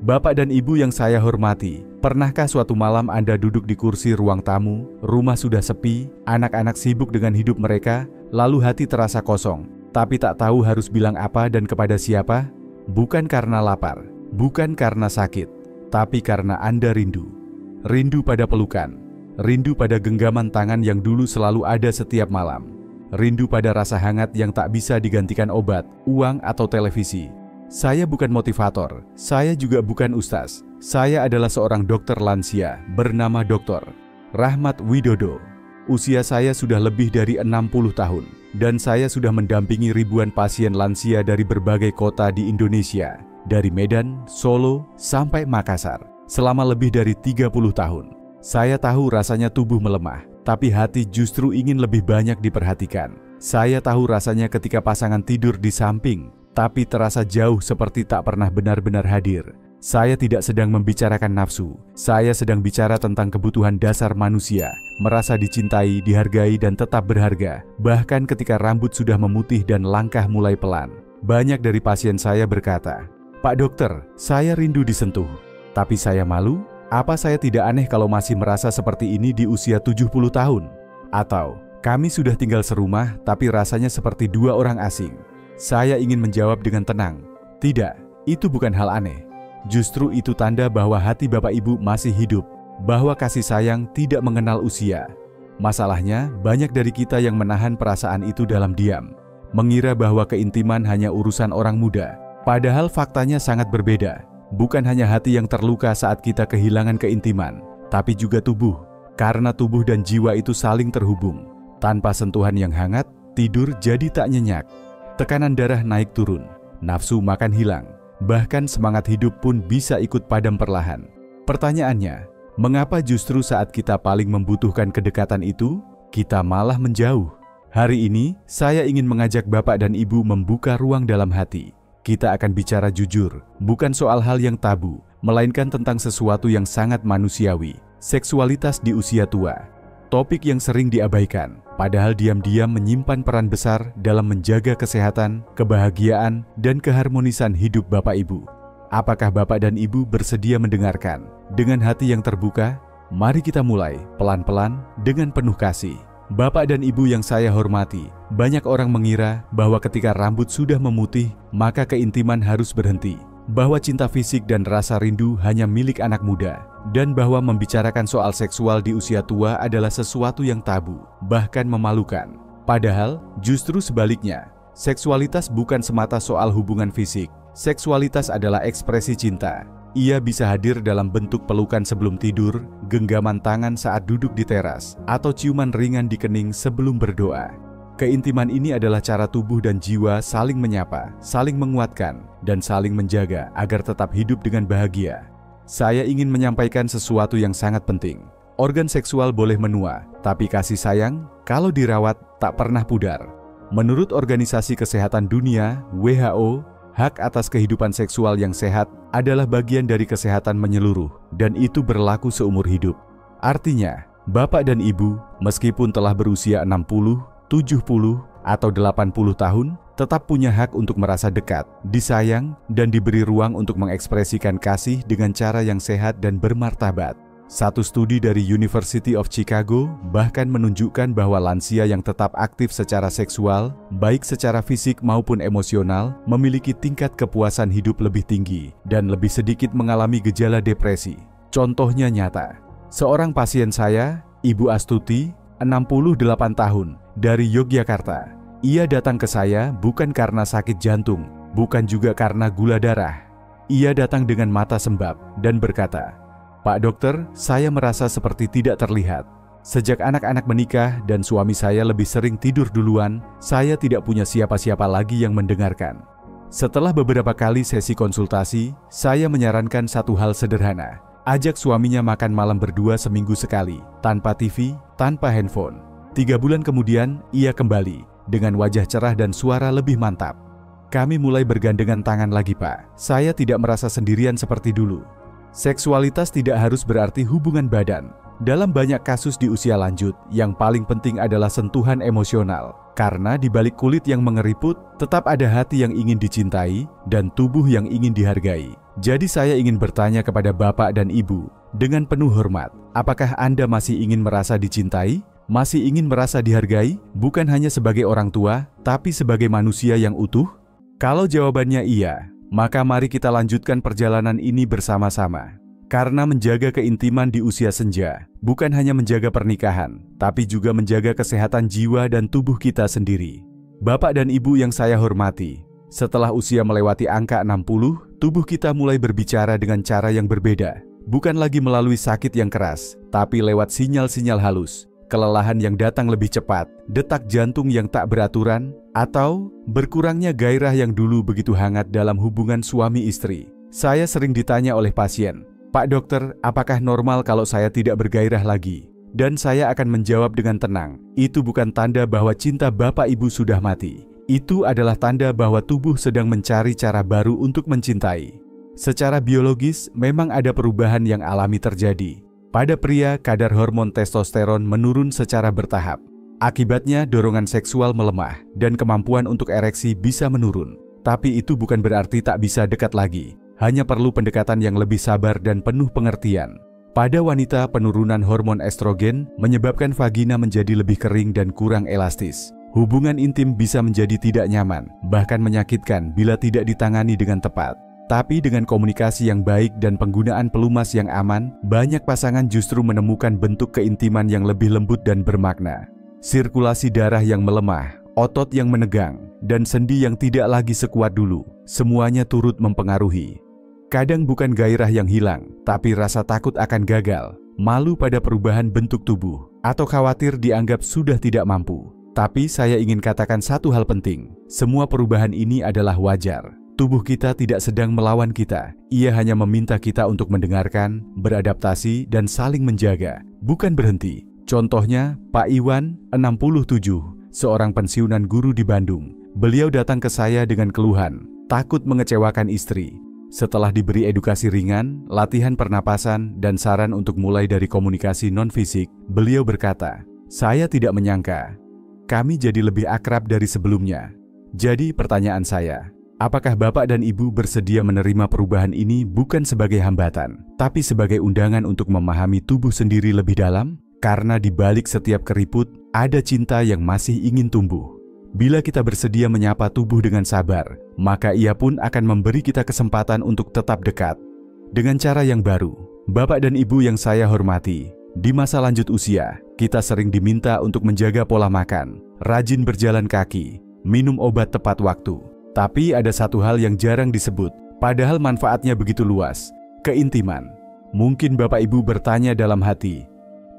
Bapak dan Ibu yang saya hormati, pernahkah suatu malam Anda duduk di kursi ruang tamu, rumah sudah sepi, anak-anak sibuk dengan hidup mereka, lalu hati terasa kosong, tapi tak tahu harus bilang apa dan kepada siapa? Bukan karena lapar, bukan karena sakit, tapi karena Anda rindu. Rindu pada pelukan, rindu pada genggaman tangan yang dulu selalu ada setiap malam, rindu pada rasa hangat yang tak bisa digantikan obat, uang, atau televisi. Saya bukan motivator, saya juga bukan ustaz. Saya adalah seorang dokter lansia bernama Dr. Rahmat Widodo. Usia saya sudah lebih dari 60 tahun, dan saya sudah mendampingi ribuan pasien lansia dari berbagai kota di Indonesia, dari Medan, Solo, sampai Makassar, selama lebih dari 30 tahun. Saya tahu rasanya tubuh melemah, tapi hati justru ingin lebih banyak diperhatikan. Saya tahu rasanya ketika pasangan tidur di samping, tapi terasa jauh seperti tak pernah benar-benar hadir. Saya tidak sedang membicarakan nafsu, saya sedang bicara tentang kebutuhan dasar manusia, merasa dicintai, dihargai, dan tetap berharga, bahkan ketika rambut sudah memutih dan langkah mulai pelan. Banyak dari pasien saya berkata, "Pak dokter, saya rindu disentuh, tapi saya malu. Apa saya tidak aneh kalau masih merasa seperti ini di usia 70 tahun? Atau, kami sudah tinggal serumah, tapi rasanya seperti dua orang asing." Saya ingin menjawab dengan tenang, tidak, itu bukan hal aneh. Justru itu tanda bahwa hati Bapak Ibu masih hidup, bahwa kasih sayang tidak mengenal usia. Masalahnya, banyak dari kita yang menahan perasaan itu dalam diam, mengira bahwa keintiman hanya urusan orang muda. Padahal faktanya sangat berbeda. Bukan hanya hati yang terluka saat kita kehilangan keintiman, tapi juga tubuh, karena tubuh dan jiwa itu saling terhubung. Tanpa sentuhan yang hangat, tidur jadi tak nyenyak. Tekanan darah naik turun, nafsu makan hilang, bahkan semangat hidup pun bisa ikut padam perlahan. Pertanyaannya, mengapa justru saat kita paling membutuhkan kedekatan itu, kita malah menjauh? Hari ini, saya ingin mengajak Bapak dan Ibu membuka ruang dalam hati. Kita akan bicara jujur, bukan soal hal yang tabu, melainkan tentang sesuatu yang sangat manusiawi, seksualitas di usia tua. Topik yang sering diabaikan, padahal diam-diam menyimpan peran besar dalam menjaga kesehatan, kebahagiaan, dan keharmonisan hidup Bapak Ibu. Apakah Bapak dan Ibu bersedia mendengarkan? Dengan hati yang terbuka, mari kita mulai pelan-pelan dengan penuh kasih. Bapak dan Ibu yang saya hormati, banyak orang mengira bahwa ketika rambut sudah memutih, maka keintiman harus berhenti. Bahwa cinta fisik dan rasa rindu hanya milik anak muda, dan bahwa membicarakan soal seksual di usia tua adalah sesuatu yang tabu, bahkan memalukan. Padahal, justru sebaliknya, seksualitas bukan semata soal hubungan fisik. Seksualitas adalah ekspresi cinta. Ia bisa hadir dalam bentuk pelukan sebelum tidur, genggaman tangan saat duduk di teras, atau ciuman ringan di kening sebelum berdoa. Keintiman ini adalah cara tubuh dan jiwa saling menyapa, saling menguatkan, dan saling menjaga agar tetap hidup dengan bahagia. Saya ingin menyampaikan sesuatu yang sangat penting. Organ seksual boleh menua, tapi kasih sayang, kalau dirawat, tak pernah pudar. Menurut Organisasi Kesehatan Dunia, WHO, hak atas kehidupan seksual yang sehat adalah bagian dari kesehatan menyeluruh, dan itu berlaku seumur hidup. Artinya, Bapak dan Ibu, meskipun telah berusia 60, 70, atau 80 tahun, tetap punya hak untuk merasa dekat, disayang, dan diberi ruang untuk mengekspresikan kasih dengan cara yang sehat dan bermartabat. Satu studi dari University of Chicago bahkan menunjukkan bahwa lansia yang tetap aktif secara seksual, baik secara fisik maupun emosional, memiliki tingkat kepuasan hidup lebih tinggi dan lebih sedikit mengalami gejala depresi. Contohnya nyata. Seorang pasien saya, Ibu Astuti, 68 tahun, dari Yogyakarta. Ia datang ke saya bukan karena sakit jantung, bukan juga karena gula darah. Ia datang dengan mata sembab dan berkata, "Pak dokter, saya merasa seperti tidak terlihat. Sejak anak-anak menikah dan suami saya lebih sering tidur duluan, saya tidak punya siapa-siapa lagi yang mendengarkan." Setelah beberapa kali sesi konsultasi, saya menyarankan satu hal sederhana. Ajak suaminya makan malam berdua seminggu sekali, tanpa TV, tanpa handphone. 3 bulan kemudian, ia kembali, dengan wajah cerah dan suara lebih mantap. "Kami mulai bergandengan tangan lagi, Pak. Saya tidak merasa sendirian seperti dulu." Seksualitas tidak harus berarti hubungan badan. Dalam banyak kasus di usia lanjut, yang paling penting adalah sentuhan emosional. Karena di balik kulit yang mengeriput, tetap ada hati yang ingin dicintai dan tubuh yang ingin dihargai. Jadi saya ingin bertanya kepada Bapak dan Ibu, dengan penuh hormat, apakah Anda masih ingin merasa dicintai? Masih ingin merasa dihargai? Bukan hanya sebagai orang tua, tapi sebagai manusia yang utuh? Kalau jawabannya iya, maka mari kita lanjutkan perjalanan ini bersama-sama. Karena menjaga keintiman di usia senja, bukan hanya menjaga pernikahan, tapi juga menjaga kesehatan jiwa dan tubuh kita sendiri. Bapak dan Ibu yang saya hormati, setelah usia melewati angka 60, tubuh kita mulai berbicara dengan cara yang berbeda. Bukan lagi melalui sakit yang keras, tapi lewat sinyal-sinyal halus, kelelahan yang datang lebih cepat, detak jantung yang tak beraturan, atau berkurangnya gairah yang dulu begitu hangat dalam hubungan suami istri. Saya sering ditanya oleh pasien, "Pak dokter, apakah normal kalau saya tidak bergairah lagi?" Dan saya akan menjawab dengan tenang, itu bukan tanda bahwa cinta Bapak Ibu sudah mati. Itu adalah tanda bahwa tubuh sedang mencari cara baru untuk mencintai. Secara biologis, memang ada perubahan yang alami terjadi. Pada pria, kadar hormon testosteron menurun secara bertahap. Akibatnya, dorongan seksual melemah, dan kemampuan untuk ereksi bisa menurun. Tapi itu bukan berarti tak bisa dekat lagi. Hanya perlu pendekatan yang lebih sabar dan penuh pengertian. Pada wanita, penurunan hormon estrogen menyebabkan vagina menjadi lebih kering dan kurang elastis. Hubungan intim bisa menjadi tidak nyaman, bahkan menyakitkan bila tidak ditangani dengan tepat. Tapi dengan komunikasi yang baik dan penggunaan pelumas yang aman, banyak pasangan justru menemukan bentuk keintiman yang lebih lembut dan bermakna. Sirkulasi darah yang melemah, otot yang menegang, dan sendi yang tidak lagi sekuat dulu, semuanya turut mempengaruhi. Kadang bukan gairah yang hilang, tapi rasa takut akan gagal, malu pada perubahan bentuk tubuh, atau khawatir dianggap sudah tidak mampu. Tapi saya ingin katakan satu hal penting, semua perubahan ini adalah wajar. Tubuh kita tidak sedang melawan kita, ia hanya meminta kita untuk mendengarkan, beradaptasi, dan saling menjaga, bukan berhenti. Contohnya, Pak Iwan, 67, seorang pensiunan guru di Bandung. Beliau datang ke saya dengan keluhan, takut mengecewakan istri. Setelah diberi edukasi ringan, latihan pernapasan, dan saran untuk mulai dari komunikasi non-fisik, beliau berkata, "Saya tidak menyangka, kami jadi lebih akrab dari sebelumnya." Jadi pertanyaan saya, apakah Bapak dan Ibu bersedia menerima perubahan ini bukan sebagai hambatan, tapi sebagai undangan untuk memahami tubuh sendiri lebih dalam? Karena di balik setiap keriput, ada cinta yang masih ingin tumbuh. Bila kita bersedia menyapa tubuh dengan sabar, maka ia pun akan memberi kita kesempatan untuk tetap dekat. Dengan cara yang baru, Bapak dan Ibu yang saya hormati, di masa lanjut usia, kita sering diminta untuk menjaga pola makan, rajin berjalan kaki, minum obat tepat waktu. Tapi ada satu hal yang jarang disebut, padahal manfaatnya begitu luas, keintiman. Mungkin Bapak Ibu bertanya dalam hati,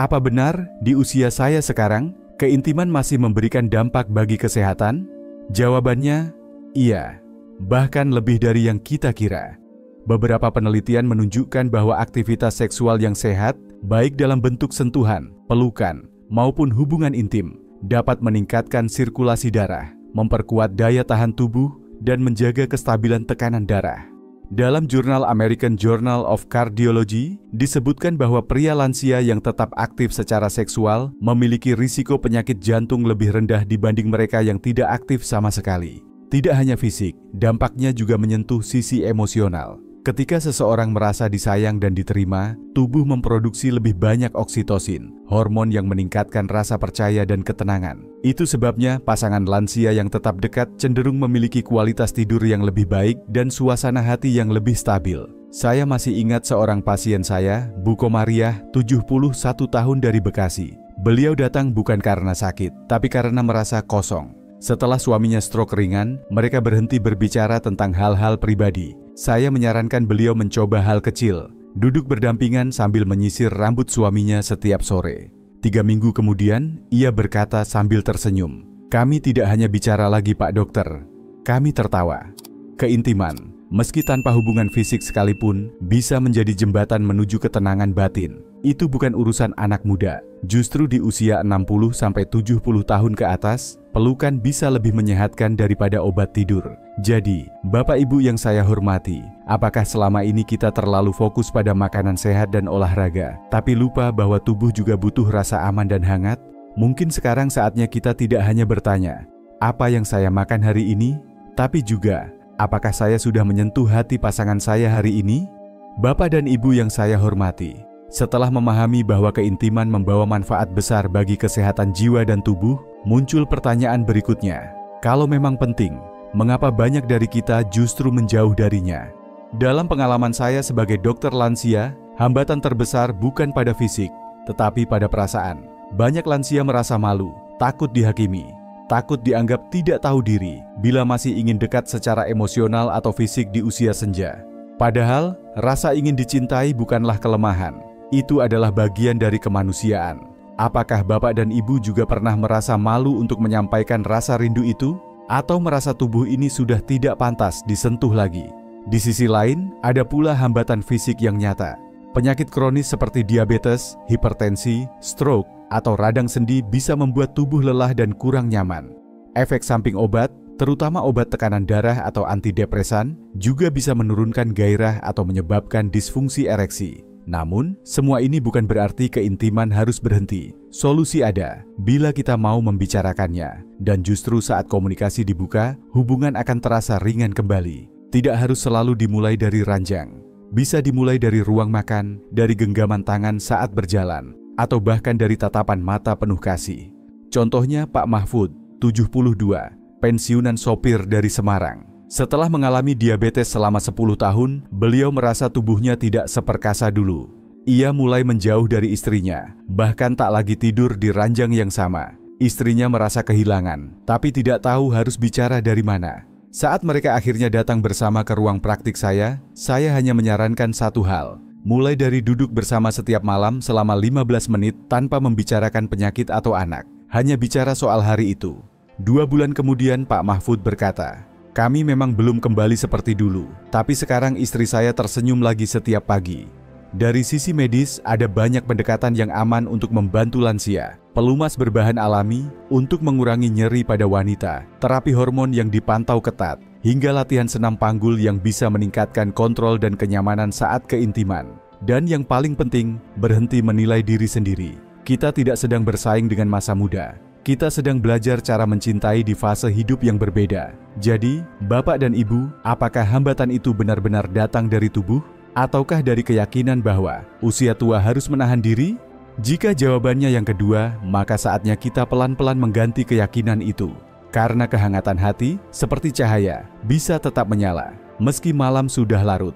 apa benar di usia saya sekarang, keintiman masih memberikan dampak bagi kesehatan? Jawabannya, iya. Bahkan lebih dari yang kita kira. Beberapa penelitian menunjukkan bahwa aktivitas seksual yang sehat, baik dalam bentuk sentuhan, pelukan, maupun hubungan intim, dapat meningkatkan sirkulasi darah, memperkuat daya tahan tubuh, dan menjaga kestabilan tekanan darah. Dalam jurnal American Journal of Cardiology, disebutkan bahwa pria lansia yang tetap aktif secara seksual memiliki risiko penyakit jantung lebih rendah dibanding mereka yang tidak aktif sama sekali. Tidak hanya fisik, dampaknya juga menyentuh sisi emosional. Ketika seseorang merasa disayang dan diterima, tubuh memproduksi lebih banyak oksitosin, hormon yang meningkatkan rasa percaya dan ketenangan. Itu sebabnya pasangan lansia yang tetap dekat cenderung memiliki kualitas tidur yang lebih baik dan suasana hati yang lebih stabil. Saya masih ingat seorang pasien saya, Bu Komariah, 71 tahun dari Bekasi. Beliau datang bukan karena sakit, tapi karena merasa kosong. Setelah suaminya stroke ringan, mereka berhenti berbicara tentang hal-hal pribadi. Saya menyarankan beliau mencoba hal kecil, duduk berdampingan sambil menyisir rambut suaminya setiap sore. 3 minggu kemudian, ia berkata sambil tersenyum, "Kami tidak hanya bicara lagi, Pak Dokter. Kami tertawa." Keintiman, meski tanpa hubungan fisik sekalipun, bisa menjadi jembatan menuju ketenangan batin. Itu bukan urusan anak muda. Justru di usia 60-70 tahun ke atas, pelukan bisa lebih menyehatkan daripada obat tidur. Jadi, Bapak Ibu yang saya hormati, apakah selama ini kita terlalu fokus pada makanan sehat dan olahraga, tapi lupa bahwa tubuh juga butuh rasa aman dan hangat? Mungkin sekarang saatnya kita tidak hanya bertanya, apa yang saya makan hari ini? Tapi juga, Apakah saya sudah menyentuh hati pasangan saya hari ini? Bapak dan Ibu yang saya hormati, setelah memahami bahwa keintiman membawa manfaat besar bagi kesehatan jiwa dan tubuh, muncul pertanyaan berikutnya. Kalau memang penting, mengapa banyak dari kita justru menjauh darinya? Dalam pengalaman saya sebagai dokter lansia, hambatan terbesar bukan pada fisik, tetapi pada perasaan. Banyak lansia merasa malu, takut dihakimi, takut dianggap tidak tahu diri bila masih ingin dekat secara emosional atau fisik di usia senja. Padahal, rasa ingin dicintai bukanlah kelemahan. Itu adalah bagian dari kemanusiaan. Apakah Bapak dan Ibu juga pernah merasa malu untuk menyampaikan rasa rindu itu? Atau merasa tubuh ini sudah tidak pantas disentuh lagi? Di sisi lain, ada pula hambatan fisik yang nyata. Penyakit kronis seperti diabetes, hipertensi, stroke, atau radang sendi bisa membuat tubuh lelah dan kurang nyaman. Efek samping obat, terutama obat tekanan darah atau antidepresan, juga bisa menurunkan gairah atau menyebabkan disfungsi ereksi. Namun, semua ini bukan berarti keintiman harus berhenti. Solusi ada, bila kita mau membicarakannya. Dan justru saat komunikasi dibuka, hubungan akan terasa ringan kembali. Tidak harus selalu dimulai dari ranjang. Bisa dimulai dari ruang makan, dari genggaman tangan saat berjalan, atau bahkan dari tatapan mata penuh kasih. Contohnya Pak Mahfud, 72, pensiunan sopir dari Semarang. Setelah mengalami diabetes selama 10 tahun, beliau merasa tubuhnya tidak seperkasa dulu. Ia mulai menjauh dari istrinya, bahkan tak lagi tidur di ranjang yang sama. Istrinya merasa kehilangan, tapi tidak tahu harus bicara dari mana. Saat mereka akhirnya datang bersama ke ruang praktik saya hanya menyarankan satu hal. Mulai dari duduk bersama setiap malam selama 15 menit tanpa membicarakan penyakit atau anak. Hanya bicara soal hari itu. 2 bulan kemudian Pak Mahfud berkata, "Kami memang belum kembali seperti dulu, tapi sekarang istri saya tersenyum lagi setiap pagi." Dari sisi medis, ada banyak pendekatan yang aman untuk membantu lansia. Pelumas berbahan alami untuk mengurangi nyeri pada wanita, terapi hormon yang dipantau ketat, hingga latihan senam panggul yang bisa meningkatkan kontrol dan kenyamanan saat keintiman. Dan yang paling penting, berhenti menilai diri sendiri. Kita tidak sedang bersaing dengan masa muda. Kita sedang belajar cara mencintai di fase hidup yang berbeda. Jadi, Bapak dan Ibu, apakah hambatan itu benar-benar datang dari tubuh? Ataukah dari keyakinan bahwa usia tua harus menahan diri? Jika jawabannya yang kedua, maka saatnya kita pelan-pelan mengganti keyakinan itu. Karena kehangatan hati, seperti cahaya, bisa tetap menyala, meski malam sudah larut.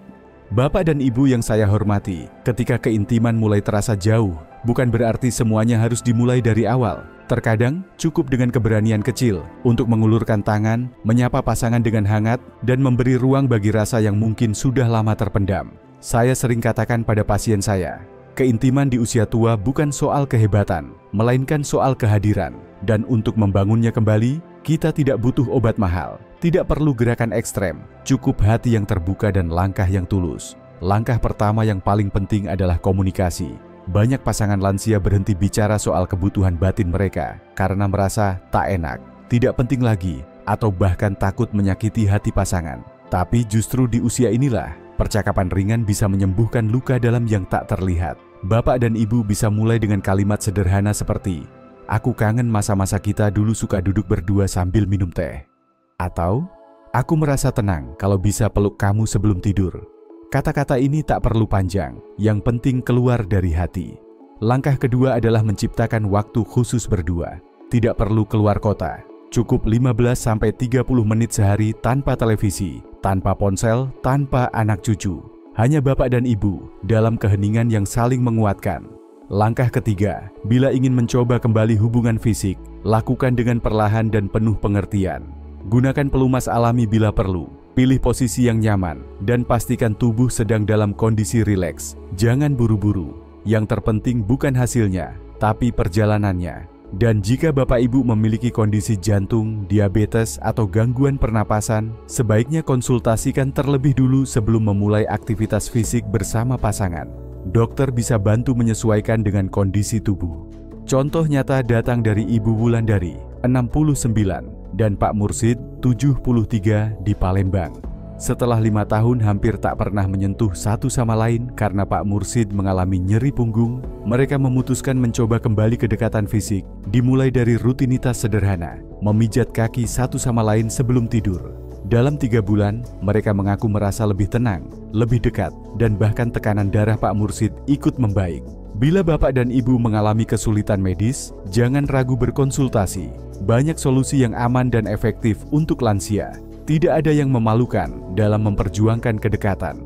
Bapak dan Ibu yang saya hormati, ketika keintiman mulai terasa jauh, bukan berarti semuanya harus dimulai dari awal. Terkadang, cukup dengan keberanian kecil untuk mengulurkan tangan, menyapa pasangan dengan hangat, dan memberi ruang bagi rasa yang mungkin sudah lama terpendam. Saya sering katakan pada pasien saya, keintiman di usia tua bukan soal kehebatan, melainkan soal kehadiran. Dan untuk membangunnya kembali, kita tidak butuh obat mahal, tidak perlu gerakan ekstrem, cukup hati yang terbuka dan langkah yang tulus. Langkah pertama yang paling penting adalah komunikasi. Banyak pasangan lansia berhenti bicara soal kebutuhan batin mereka karena merasa tak enak, tidak penting lagi, atau bahkan takut menyakiti hati pasangan. Tapi justru di usia inilah, percakapan ringan bisa menyembuhkan luka dalam yang tak terlihat. Bapak dan Ibu bisa mulai dengan kalimat sederhana seperti, "Aku kangen masa-masa kita dulu suka duduk berdua sambil minum teh." Atau, "Aku merasa tenang kalau bisa peluk kamu sebelum tidur." Kata-kata ini tak perlu panjang, yang penting keluar dari hati. Langkah kedua adalah menciptakan waktu khusus berdua. Tidak perlu keluar kota. Cukup 15-30 menit sehari tanpa televisi, tanpa ponsel, tanpa anak cucu. Hanya Bapak dan Ibu dalam keheningan yang saling menguatkan. Langkah ketiga, bila ingin mencoba kembali hubungan fisik, lakukan dengan perlahan dan penuh pengertian. Gunakan pelumas alami bila perlu. Pilih posisi yang nyaman dan pastikan tubuh sedang dalam kondisi rileks. Jangan buru-buru. Yang terpenting bukan hasilnya, tapi perjalanannya. Dan jika Bapak Ibu memiliki kondisi jantung, diabetes, atau gangguan pernapasan, sebaiknya konsultasikan terlebih dulu sebelum memulai aktivitas fisik bersama pasangan. Dokter bisa bantu menyesuaikan dengan kondisi tubuh. Contoh nyata datang dari Ibu Wulandari, 69, dan Pak Mursid, 73 di Palembang. Setelah 5 tahun hampir tak pernah menyentuh satu sama lain karena Pak Mursid mengalami nyeri punggung, mereka memutuskan mencoba kembali kedekatan fisik, dimulai dari rutinitas sederhana, memijat kaki satu sama lain sebelum tidur. Dalam 3 bulan, mereka mengaku merasa lebih tenang, lebih dekat, dan bahkan tekanan darah Pak Mursid ikut membaik. Bila Bapak dan Ibu mengalami kesulitan medis, jangan ragu berkonsultasi. Banyak solusi yang aman dan efektif untuk lansia. Tidak ada yang memalukan dalam memperjuangkan kedekatan.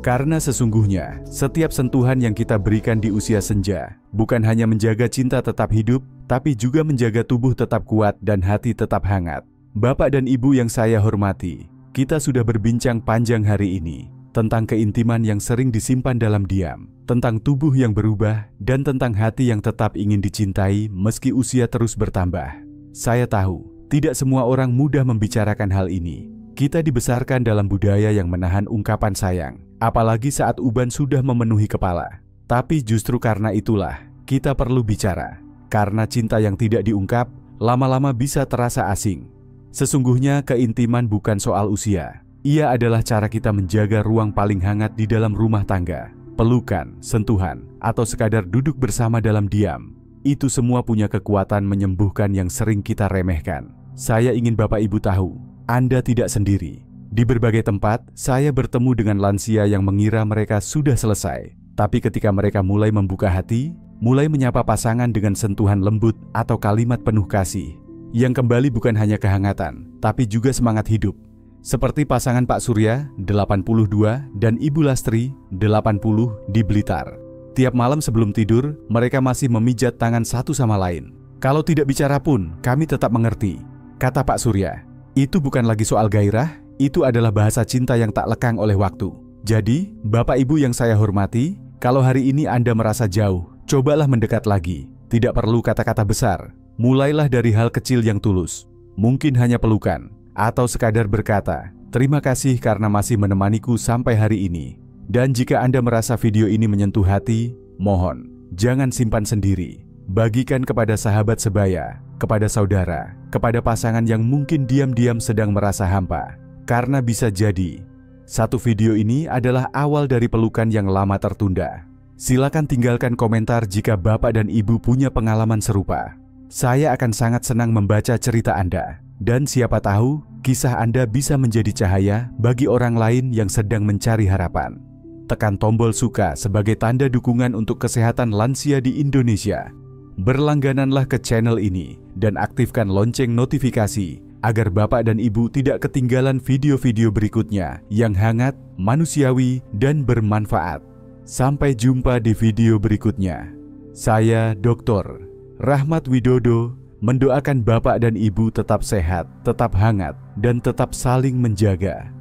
Karena sesungguhnya, setiap sentuhan yang kita berikan di usia senja bukan hanya menjaga cinta tetap hidup, tapi juga menjaga tubuh tetap kuat dan hati tetap hangat. Bapak dan Ibu yang saya hormati, kita sudah berbincang panjang hari ini tentang keintiman yang sering disimpan dalam diam, tentang tubuh yang berubah, dan tentang hati yang tetap ingin dicintai meski usia terus bertambah. Saya tahu, tidak semua orang mudah membicarakan hal ini. Kita dibesarkan dalam budaya yang menahan ungkapan sayang, apalagi saat uban sudah memenuhi kepala. Tapi justru karena itulah, kita perlu bicara. Karena cinta yang tidak diungkap, lama-lama bisa terasa asing. Sesungguhnya keintiman bukan soal usia. Ia adalah cara kita menjaga ruang paling hangat di dalam rumah tangga. Pelukan, sentuhan, atau sekadar duduk bersama dalam diam. Itu semua punya kekuatan menyembuhkan yang sering kita remehkan. Saya ingin Bapak Ibu tahu, Anda tidak sendiri. Di berbagai tempat, saya bertemu dengan lansia yang mengira mereka sudah selesai. Tapi ketika mereka mulai membuka hati, mulai menyapa pasangan dengan sentuhan lembut atau kalimat penuh kasih, yang kembali bukan hanya kehangatan, tapi juga semangat hidup. Seperti pasangan Pak Surya, 82, dan Ibu Lastri, 80, di Blitar. Tiap malam sebelum tidur, mereka masih memijat tangan satu sama lain. Kalau tidak bicara pun, kami tetap mengerti. Kata Pak Surya, itu bukan lagi soal gairah, itu adalah bahasa cinta yang tak lekang oleh waktu. Jadi, Bapak Ibu yang saya hormati, kalau hari ini Anda merasa jauh, cobalah mendekat lagi. Tidak perlu kata-kata besar. Mulailah dari hal kecil yang tulus, mungkin hanya pelukan, atau sekadar berkata, "Terima kasih karena masih menemaniku sampai hari ini." Dan jika Anda merasa video ini menyentuh hati, mohon, jangan simpan sendiri. Bagikan kepada sahabat sebaya, kepada saudara, kepada pasangan yang mungkin diam-diam sedang merasa hampa. Karena bisa jadi, satu video ini adalah awal dari pelukan yang lama tertunda. Silakan tinggalkan komentar jika Bapak dan Ibu punya pengalaman serupa. Saya akan sangat senang membaca cerita Anda, dan siapa tahu kisah Anda bisa menjadi cahaya bagi orang lain yang sedang mencari harapan. Tekan tombol suka sebagai tanda dukungan untuk kesehatan lansia di Indonesia. Berlanggananlah ke channel ini dan aktifkan lonceng notifikasi agar Bapak dan Ibu tidak ketinggalan video-video berikutnya yang hangat, manusiawi, dan bermanfaat. Sampai jumpa di video berikutnya. Saya Dr. Rahmat Widodo mendoakan Bapak dan Ibu tetap sehat, tetap hangat, dan tetap saling menjaga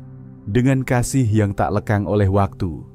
dengan kasih yang tak lekang oleh waktu.